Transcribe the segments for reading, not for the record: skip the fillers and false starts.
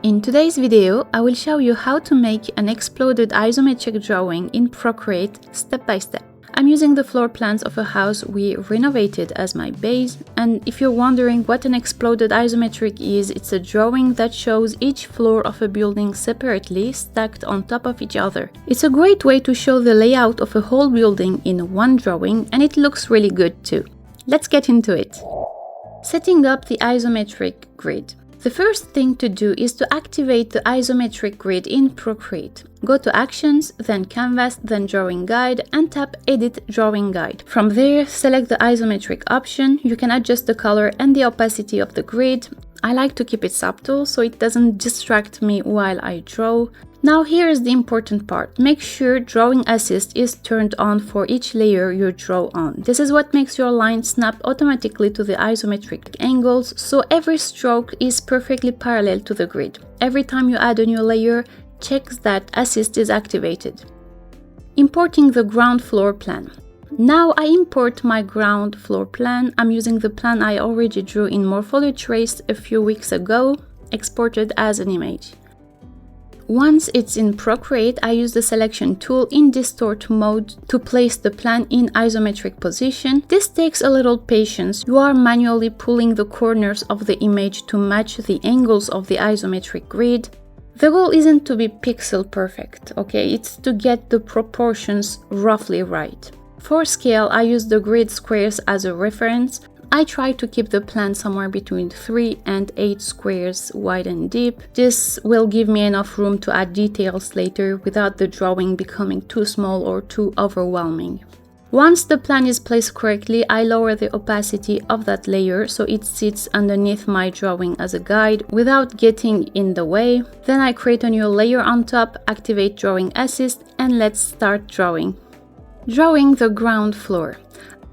In today's video, I will show you how to make an exploded isometric drawing in Procreate step by step. I'm using the floor plans of a house we renovated as my base, and if you're wondering what an exploded isometric is, it's a drawing that shows each floor of a building separately, stacked on top of each other. It's a great way to show the layout of a whole building in one drawing, and it looks really good too. Let's get into it. Setting up the isometric grid. The first thing to do is to activate the isometric grid in Procreate. Go to Actions, then Canvas, then Drawing Guide, and tap Edit Drawing Guide. From there, select the isometric option. You can adjust the color and the opacity of the grid. I like to keep it subtle so it doesn't distract me while I draw. Now here is the important part. Make sure Drawing Assist is turned on for each layer you draw on. This is what makes your line snap automatically to the isometric angles, so every stroke is perfectly parallel to the grid. Every time you add a new layer, check that Assist is activated. Importing the ground floor plan. Now I import my ground floor plan. I'm using the plan I already drew in Morphology Trace a few weeks ago, exported as an image. Once it's in Procreate, I use the selection tool in distort mode to place the plan in isometric position. This takes a little patience. You are manually pulling the corners of the image to match the angles of the isometric grid. The goal isn't to be pixel perfect, okay? It's to get the proportions roughly right. For scale, I use the grid squares as a reference. I try to keep the plan somewhere between 3 and 8 squares wide and deep. This will give me enough room to add details later without the drawing becoming too small or too overwhelming. Once the plan is placed correctly, I lower the opacity of that layer so it sits underneath my drawing as a guide without getting in the way. Then I create a new layer on top, activate Drawing Assist, and let's start drawing. Drawing the ground floor.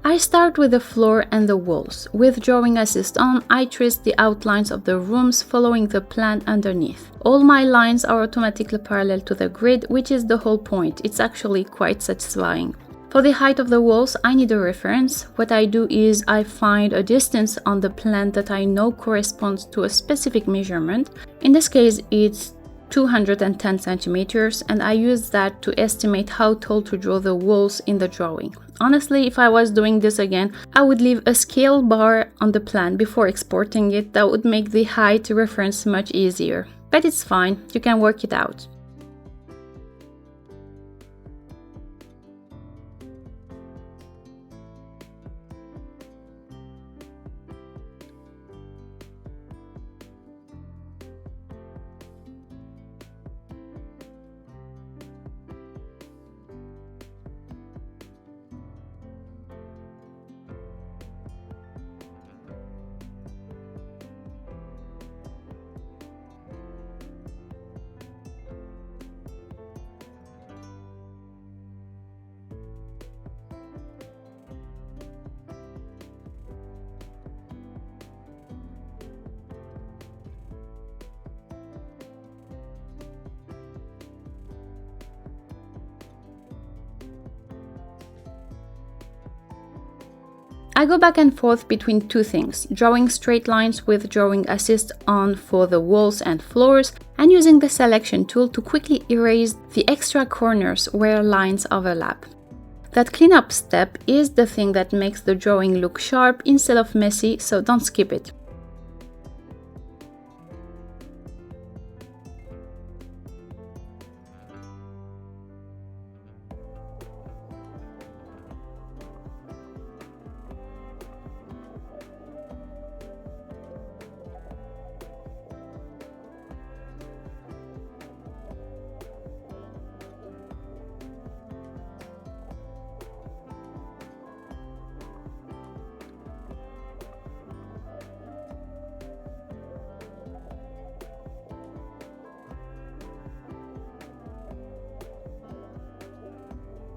I start with the floor and the walls. With Drawing Assist on, I trace the outlines of the rooms following the plan underneath. All my lines are automatically parallel to the grid, which is the whole point. It's actually quite satisfying. For the height of the walls, I need a reference. What I do is I find a distance on the plan that I know corresponds to a specific measurement. In this case, it's 210 centimeters, and I use that to estimate how tall to draw the walls in the drawing. Honestly, if I was doing this again, I would leave a scale bar on the plan before exporting it. That would make the height reference much easier. But it's fine, you can work it out. I go back and forth between two things, drawing straight lines with Drawing Assist on for the walls and floors, and using the selection tool to quickly erase the extra corners where lines overlap. That cleanup step is the thing that makes the drawing look sharp instead of messy, so don't skip it.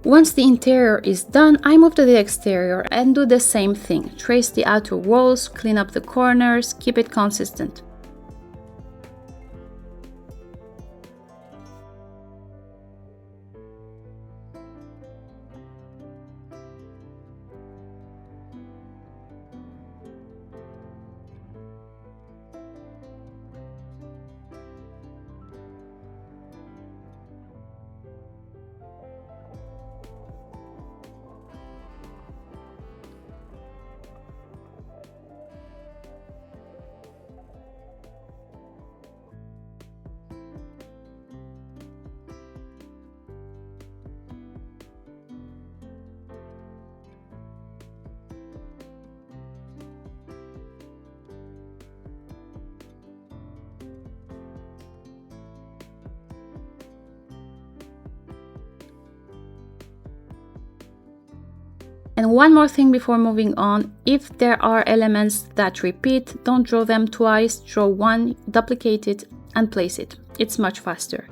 Once the interior is done, I move to the exterior and do the same thing. Trace the outer walls, clean up the corners, keep it consistent. And one more thing before moving on, if there are elements that repeat, don't draw them twice, draw one, duplicate it, and place it. It's much faster.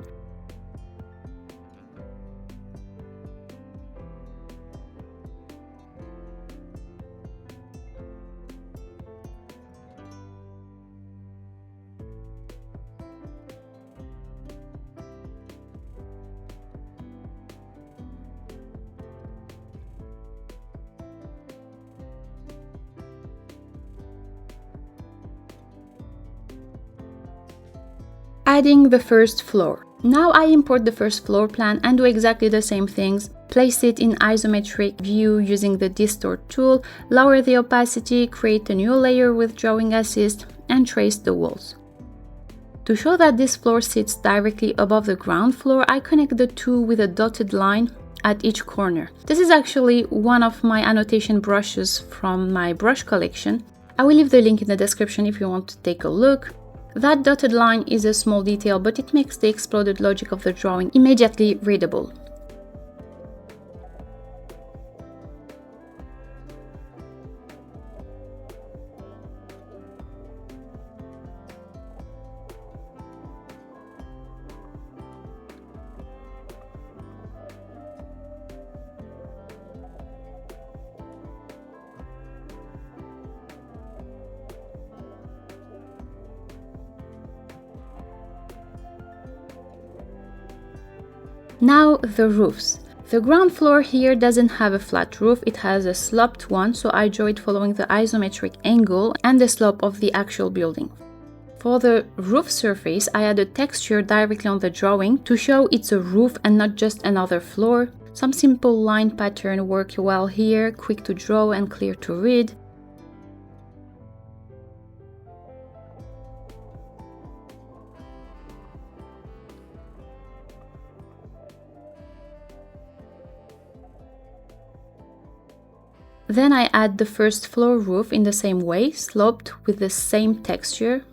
Adding the first floor. Now I import the first floor plan and do exactly the same things. Place it in isometric view using the distort tool, lower the opacity, create a new layer with drawing assist, and trace the walls. To show that this floor sits directly above the ground floor, I connect the two with a dotted line at each corner. This is actually one of my annotation brushes from my brush collection. I will leave the link in the description if you want to take a look. That dotted line is a small detail, but it makes the exploded logic of the drawing immediately readable. Now the roofs. The ground floor here doesn't have a flat roof, it has a sloped one, so I draw it following the isometric angle and the slope of the actual building. For the roof surface, I add a texture directly on the drawing to show it's a roof and not just another floor. Some simple line pattern work well here, quick to draw and clear to read. Then I add the first floor roof in the same way, sloped with the same texture.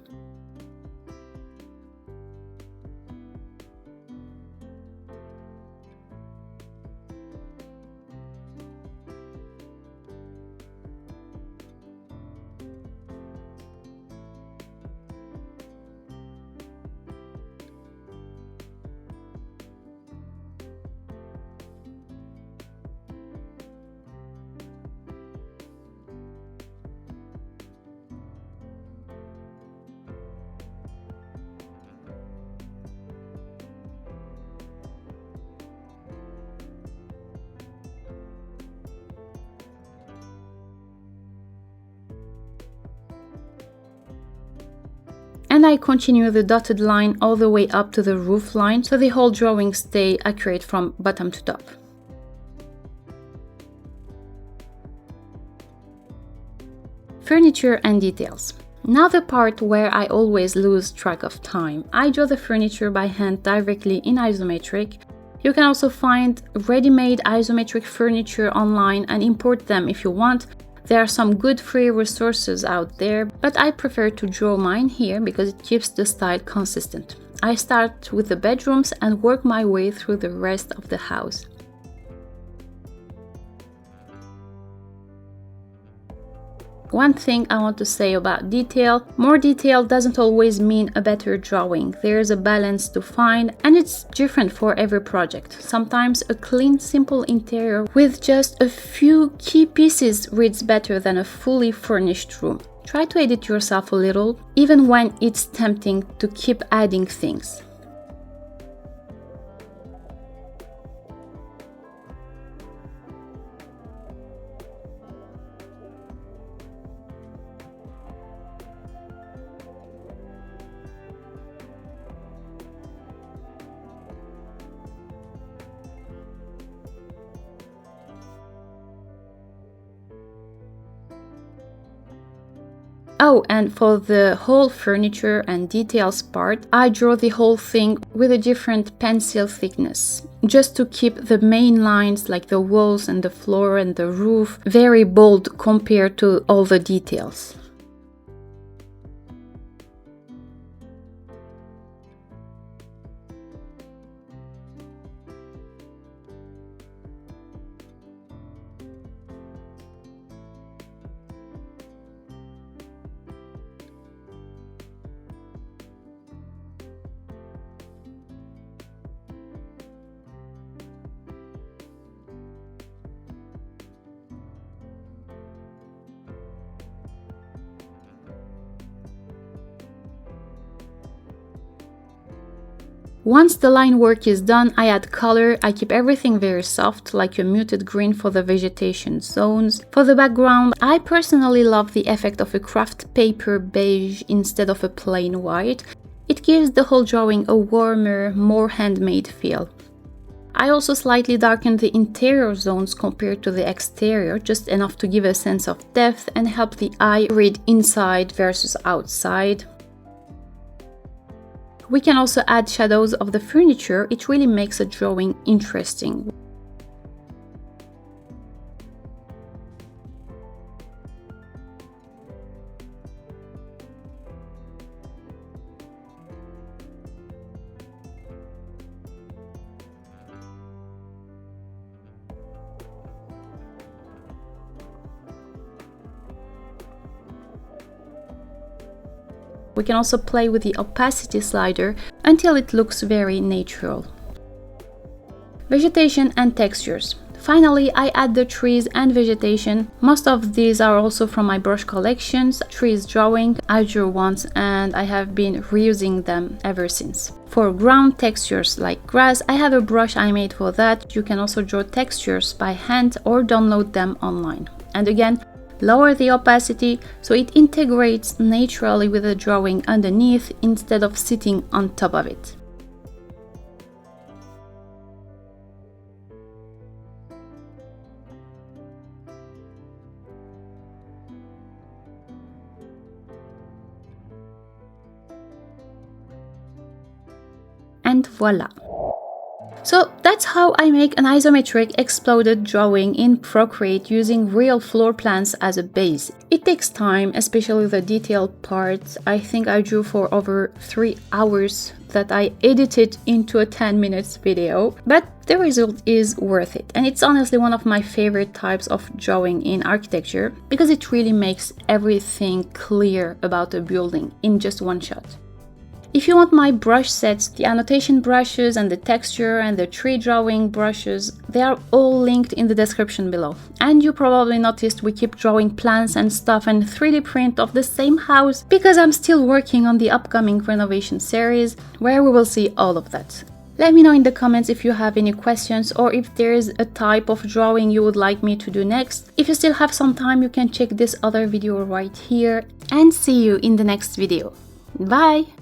And I continue the dotted line all the way up to the roof line, so the whole drawing stays accurate from bottom to top. Furniture and details. Now the part where I always lose track of time. I draw the furniture by hand directly in isometric. You can also find ready-made isometric furniture online and import them if you want. There are some good free resources out there, but I prefer to draw mine here because it keeps the style consistent. I start with the bedrooms and work my way through the rest of the house. One thing I want to say about detail: more detail doesn't always mean a better drawing. There's a balance to find, and it's different for every project. Sometimes a clean, simple interior with just a few key pieces reads better than a fully furnished room. Try to edit yourself a little, even when it's tempting to keep adding things. Oh, and for the whole furniture and details part, I draw the whole thing with a different pencil thickness, just to keep the main lines like the walls and the floor and the roof very bold compared to all the details. Once the line work is done, I add color. I keep everything very soft, like a muted green for the vegetation zones. For the background, I personally love the effect of a craft paper beige instead of a plain white. It gives the whole drawing a warmer, more handmade feel. I also slightly darkened the interior zones compared to the exterior, just enough to give a sense of depth and help the eye read inside versus outside. We can also add shadows of the furniture. It really makes a drawing interesting. We can also play with the opacity slider until it looks very natural. Vegetation and textures. Finally, I add the trees and vegetation. Most of these are also from my brush collections. Trees drawing, I drew once and I have been reusing them ever since. For ground textures like grass, I have a brush I made for that. You can also draw textures by hand or download them online. And again, lower the opacity so it integrates naturally with the drawing underneath instead of sitting on top of it. And voila! So that's how I make an isometric exploded drawing in Procreate using real floor plans as a base. It takes time, especially the detailed parts. I think I drew for over 3 hours that I edited into a 10 minutes video, but the result is worth it. And it's honestly one of my favorite types of drawing in architecture because it really makes everything clear about a building in just one shot. If you want my brush sets, the annotation brushes and the texture and the tree drawing brushes, they are all linked in the description below. And you probably noticed we keep drawing plans and stuff and 3D print of the same house because I'm still working on the upcoming renovation series where we will see all of that. Let me know in the comments if you have any questions or if there is a type of drawing you would like me to do next. If you still have some time, you can check this other video right here and see you in the next video. Bye!